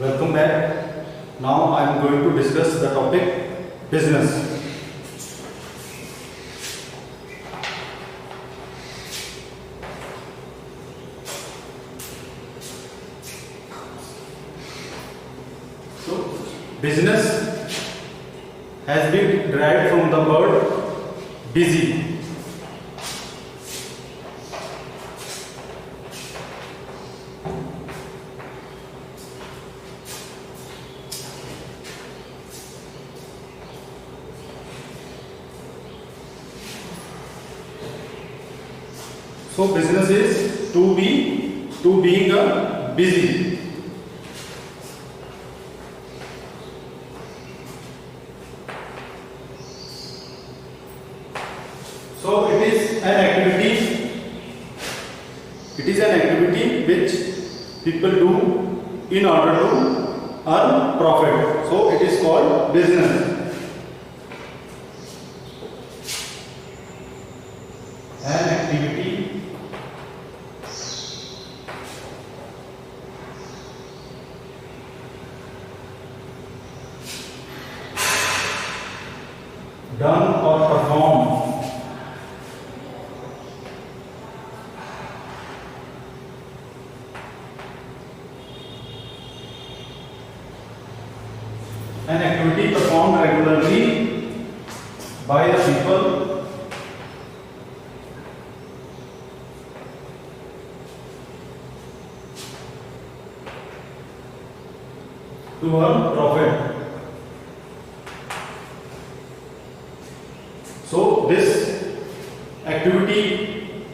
Welcome back. Now I am going to discuss the topic business. So, business has been derived from the word busy. So business is to being a busy. So it is an activity which people do in order to earn profit. So it is called business. An activity done or performed an activity performed regularly by the people to earn profit. So this activity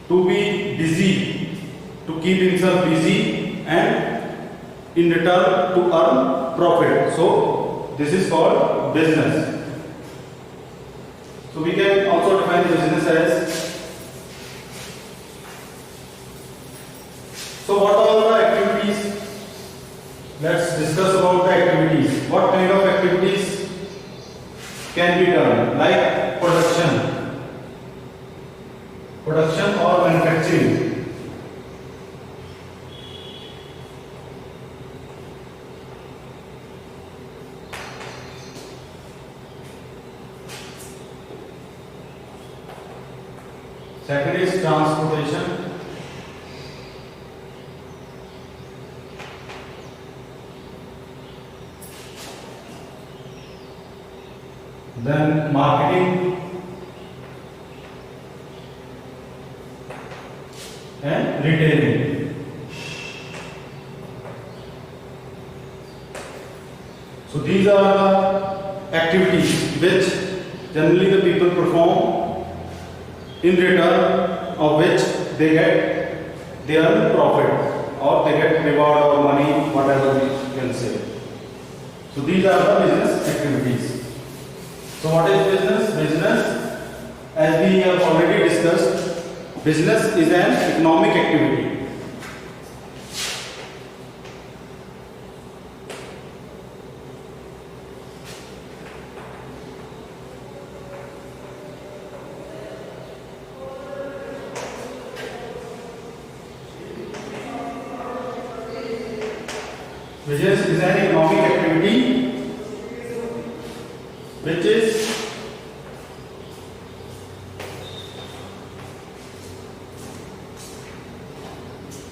to be busy, to keep himself busy and in return to earn profit. So this is called business. So we can also define business as, so what are the activities? Let's discuss about the activities. What kind of activities can be done, like production or manufacturing. Second is transportation. Then marketing and retailing. So these are the activities which generally the people perform, in return of which they earn profit, or they get reward or money, whatever we can say. So these are the business activities. So what is business? Business, as we have already discussed, business is an economic activity. Business is an economic activity which is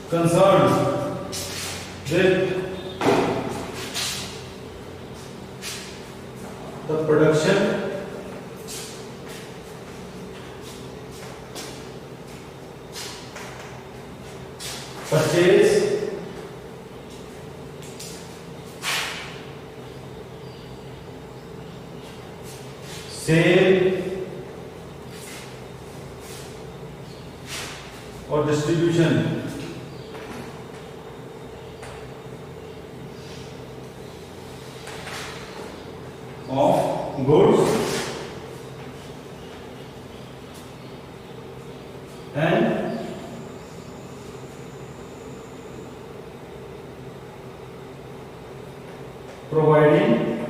concerned with the production, purchase, sale or distribution of goods and providing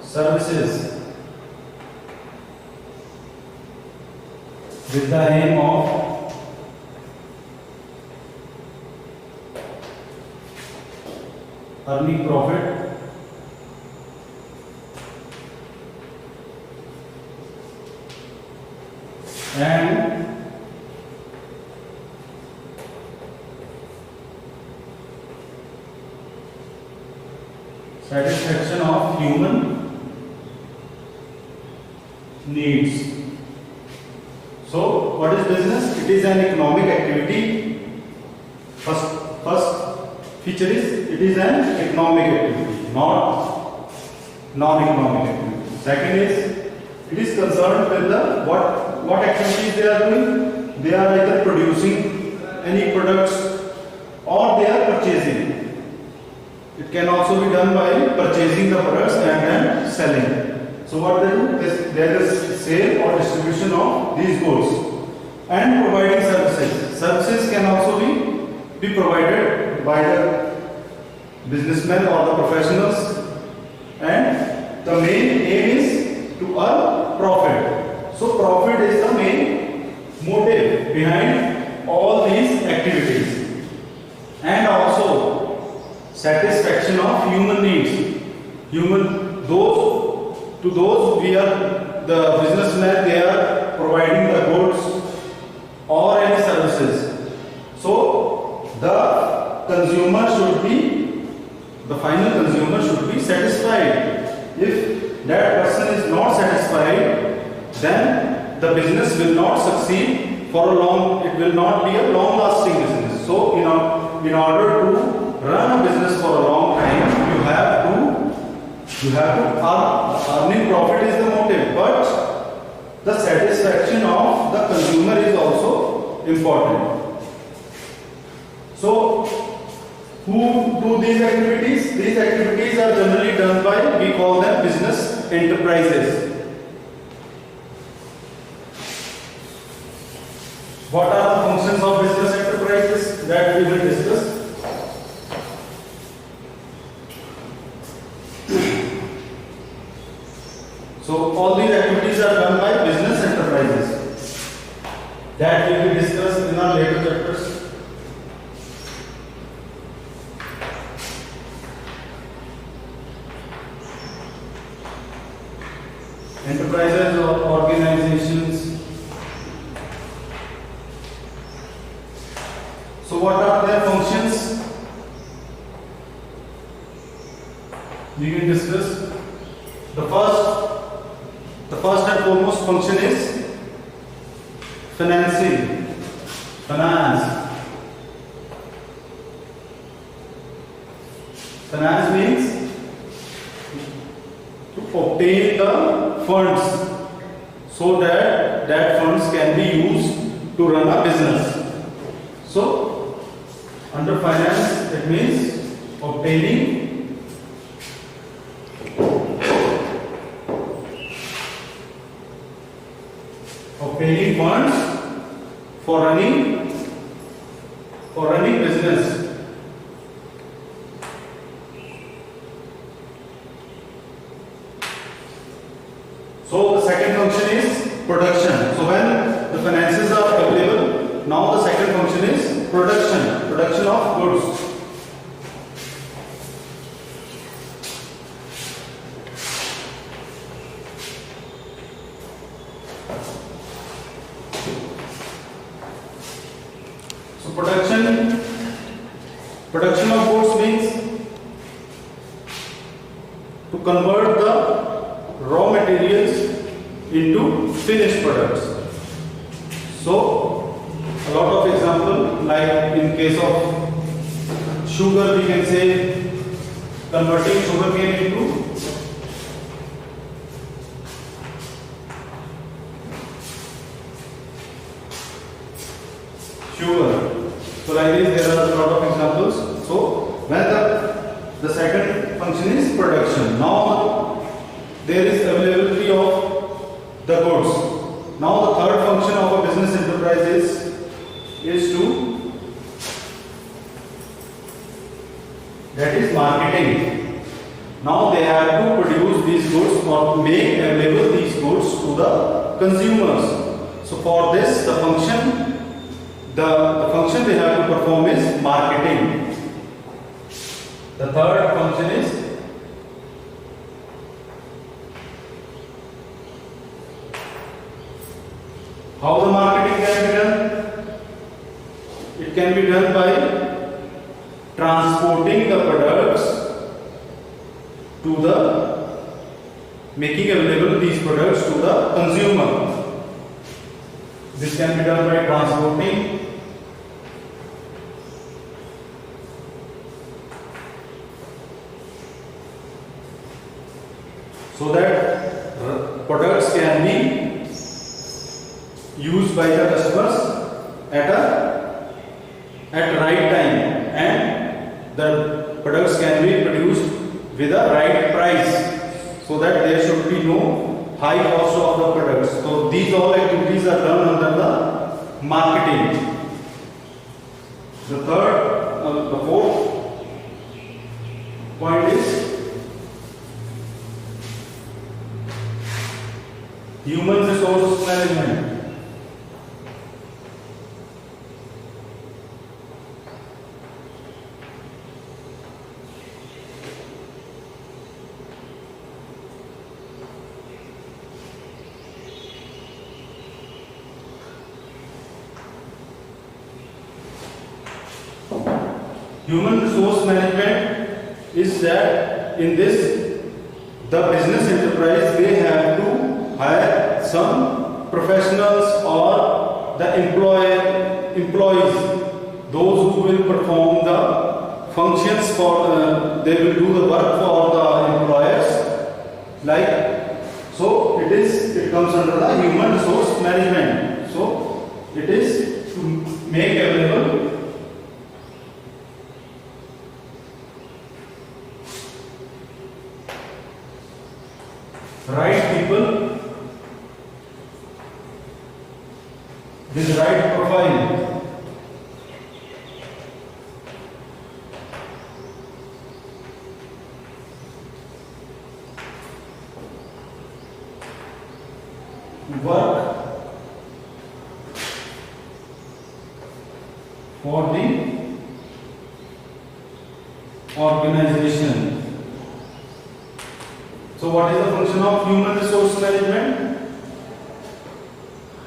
services with the aim of earning profit, and satisfaction of human needs. So, what is business? It is an economic activity. First feature is it is an economic activity, not non-economic activity. Second is it is concerned with the what activities they are doing. They are either producing any products or they are purchasing. It can also be done by purchasing the products and then selling. So what they do is there is sale or distribution of these goods and providing services. Services can also be provided by the businessmen or the professionals, and the main aim is to earn profit. So profit is the main motive behind all these activities, and also satisfaction of human needs. Those we are the businessmen, they are providing the goods or any services. So the final consumer should be satisfied. If that person is not satisfied, then the business will not succeed for a long. It will not be a long-lasting business. So in order to run a business for a long time, you have to earning profit is the motive, but the satisfaction of the consumer is also important. So who do these activities? These activities are generally done by, we call them business enterprises. What are the functions of business enterprises that we will discuss? So all these activities are done by business enterprises that will be discussed in our later chapters. Enterprises or organizations. So what are their functions? We can discuss. The first and foremost function is financing. Finance means to obtain the funds so that funds can be used to run a business. So under finance, it means obtaining funds for running business. So the second function is production. So when the finances are available, now the second function is production of goods. Production of goods means to convert the raw materials into finished products. So a lot of example, like in case of sugar, we can say converting sugarcane into sugar. So like this, there are a lot of examples. So when the second function is production. Now there is availability of the goods. Now the third function of a business enterprise is marketing. Now they have to produce these goods or make available these goods to the consumers. So for this, the function they have to perform is marketing. The third function is how the marketing can be done. It can be done by transporting the products to the making available these products to the consumer. This can be done by transporting so that products can be used by the customers at right time, and the products can be produced with a right price, so that there should be no high cost of the products. So these all activities are done under the marketing. The fourth point is human resource management. Human resource management is that in this, the business enterprise, they have to hire some professionals or the employees, those who will perform the functions for, they will do the work for the employers. Like, so it comes under the human resource management. So it is to make available right people with right profile. Work for the organization. So what is the function of human resource management?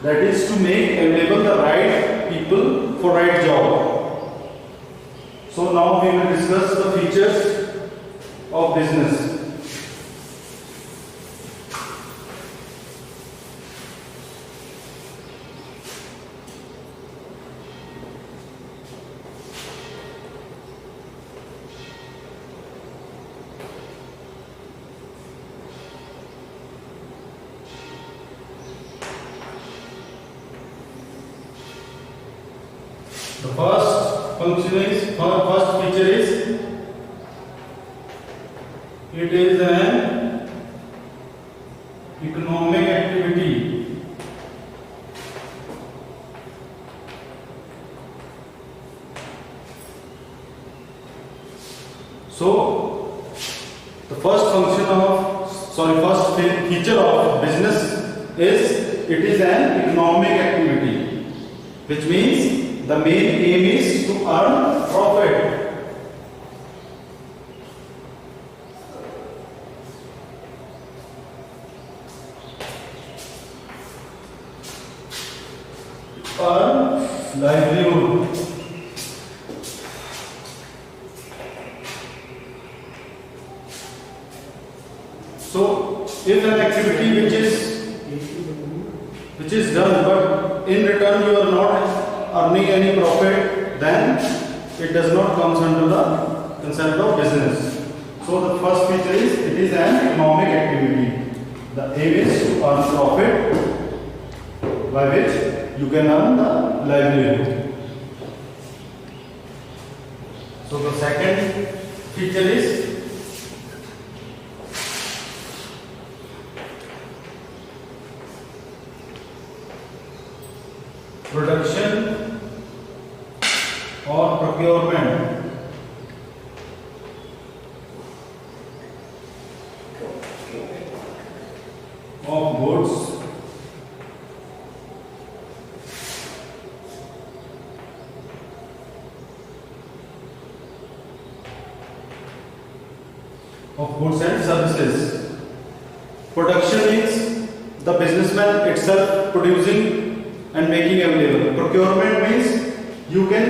That is to make available the right people for right job. So now we will discuss the features of business. The first feature is it is an economic activity. So the first feature of business is it is an economic activity, which means the main aim is to earn profit. Earn livelihood. So, if an activity which is done, but in return you are not earning any profit, then it does not come under the concept of business. So the first feature is it is an economic activity. The aim is to earn profit by which you can earn the livelihood. So the second feature is production or procurement. Of goods services. Production means the businessman itself producing and making available. Procurement means you can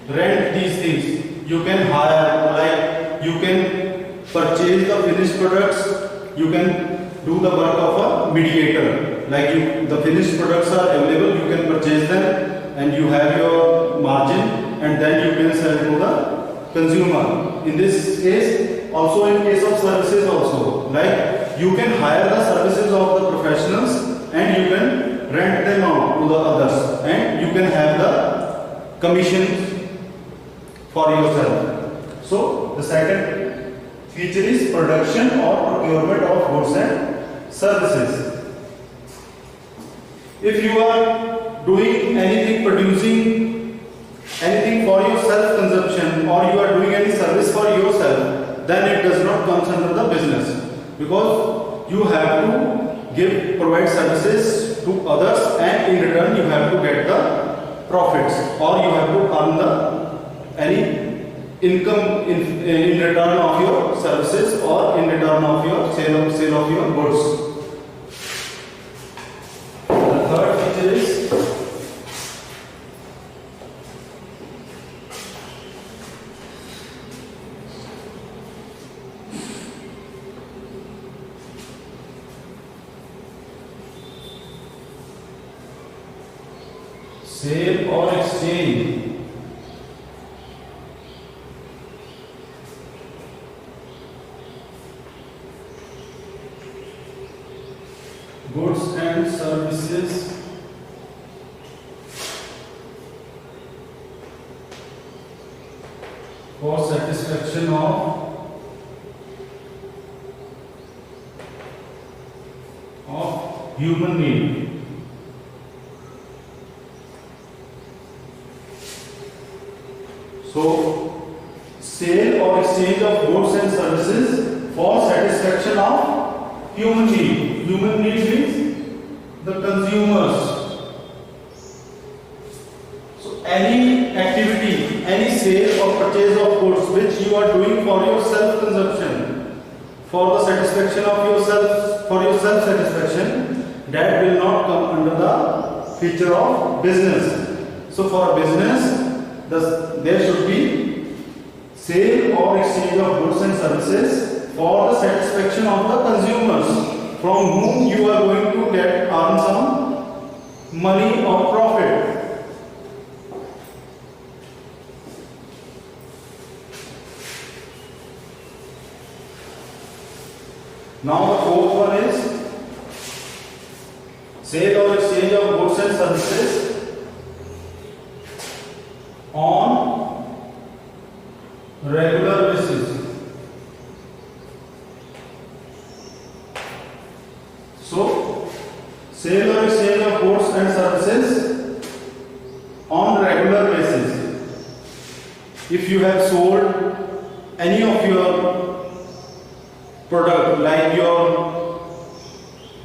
rent these things, you can hire, like you can purchase the finished products, you can do the work of a mediator. Like the finished products are available, you can purchase them and you have your margin and then you can sell to the consumer. In this case, also in case of services also, like you can hire the services of the professionals and you can rent them out to the others and you can have the commission for yourself. So the second feature is production or procurement of goods and services. If you are doing anything, producing anything for your self consumption, or you are doing any service for yourself, then it does not come under the business, because you have to provide services to others and in return you have to get the profits, or you have to earn any income in return of your services or in return of your sale of your goods. The third feature is sale or exchange. Goods and services for satisfaction of human need. So, sale or exchange of goods and services for satisfaction of human need. Human need means the consumers. So, any activity, any sale or purchase of goods which you are doing for your self-consumption, for the satisfaction of yourself, for your self-satisfaction, that will not come under the feature of business. So, for a business, there should be sale or exchange of goods and services for the satisfaction of the consumers, from whom you are going to earn some money or profit. Now the fourth one is sale or exchange of goods and services on regular basis. So, sale or exchange of goods and services on regular basis. If you have sold any of your product, like your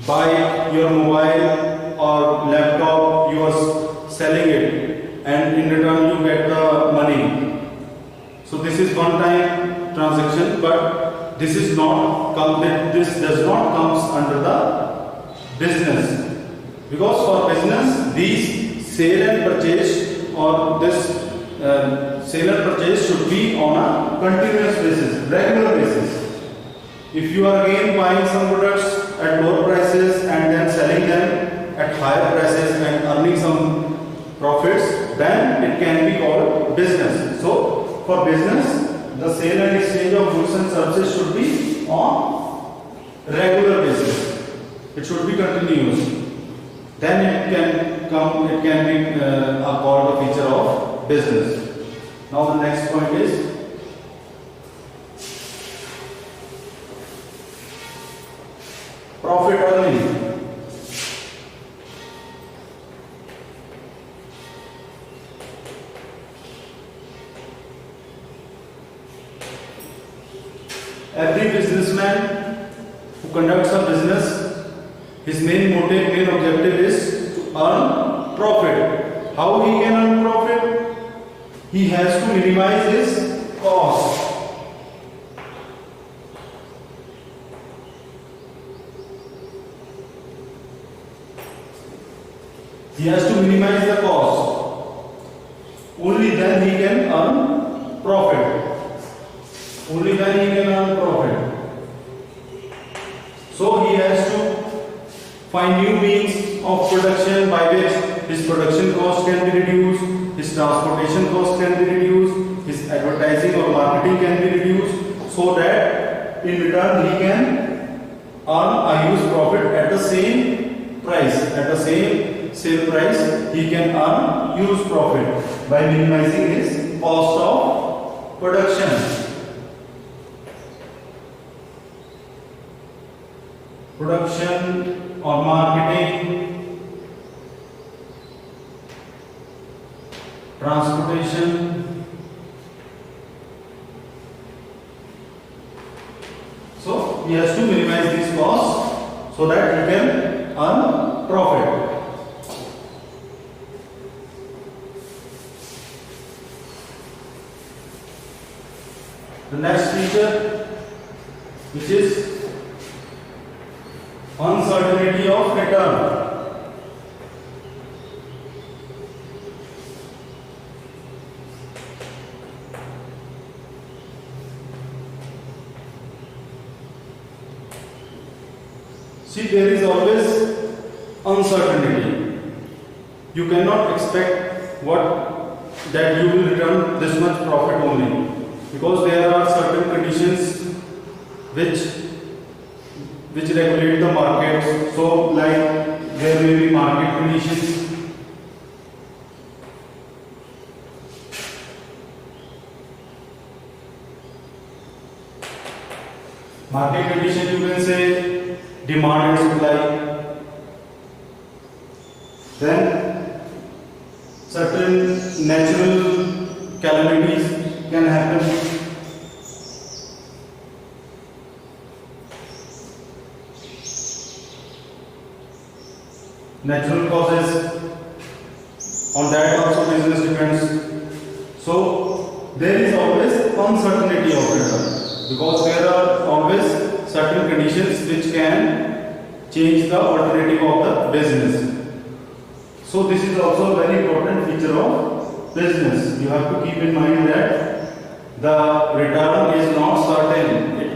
bike, your mobile or laptop, you are selling it and in return you get the money. So this is one time transaction, but this does not comes under the business, because for business these sale and purchase or this sale and purchase should be on a continuous basis, regular basis. If you are again buying some products at lower prices and then selling them at higher prices and earning some profits, then it can be called business. So for business, the sale and exchange of goods and services should be on regular basis. It should be continuous. Then it can be called a feature of business. Now the next point is profit earning. Every businessman who conducts a business, his main objective is to earn profit. How he can earn profit? He has to minimize his cost. He has to minimize the cost. Only then he can earn profit. Only then he can earn profit. So he has to find new means of production by which his production cost can be reduced, his transportation cost can be reduced, his advertising or marketing can be reduced, so that in return he can earn a huge profit at the same price. At the same sale price, he can earn huge profit by minimizing his cost of production. Production or marketing, transportation. So he has to minimize these costs so that he can earn profit. The next feature, which is uncertainty of return. See, there is always uncertainty. You cannot expect that you will return this much profit only, because there are certain conditions which regulate the market. So like there may be market conditions, you can say demand and supply. Then certain natural calamities can happen. Natural causes, on that also business depends. So there is always uncertainty of return, because there are always certain conditions which can change the alternative of the business. So this is also a very important feature of business. You have to keep in mind that the return is not certain. There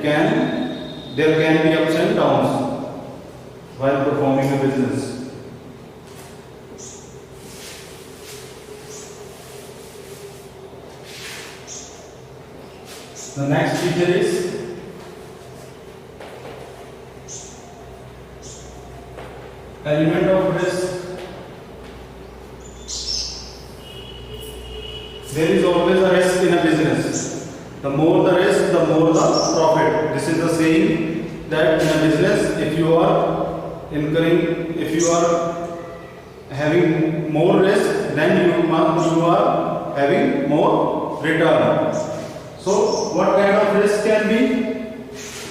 can be ups and downs while performing a business. The next feature is element of risk. There is always a risk in a business. The more the risk, the more the profit. This is the saying that in a business, if you are having more risk, then you are having more return. So what kind of risk can be?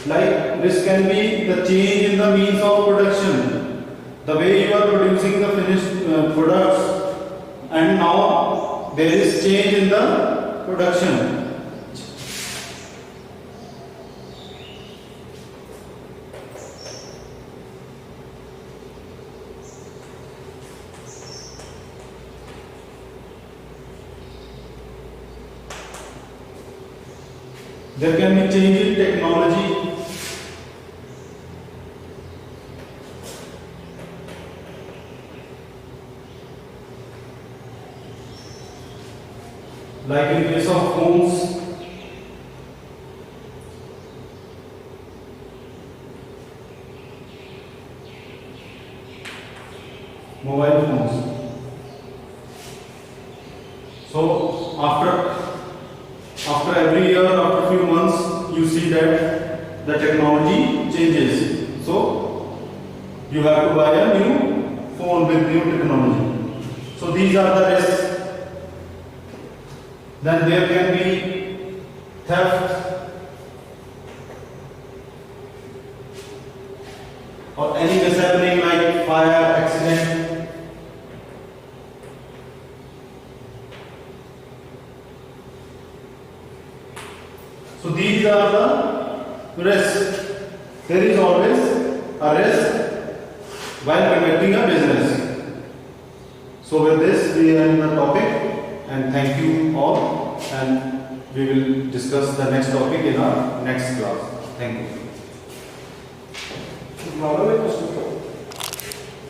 Like risk can be the change in the means of production. The way you are producing the finished products, and now there is change in the production. There can be change in technology. Like in case of phones, mobile phones. So after every year, after few months, you see that the technology changes. So you have to buy a new phone with new technology. So these are the risks. Then there can be theft or any mishappening like fire, accident. So these are the risks. There is always a risk while conducting a business. So with this we end the topic, and thank you all, and we will discuss the next topic in our next class. Thank you.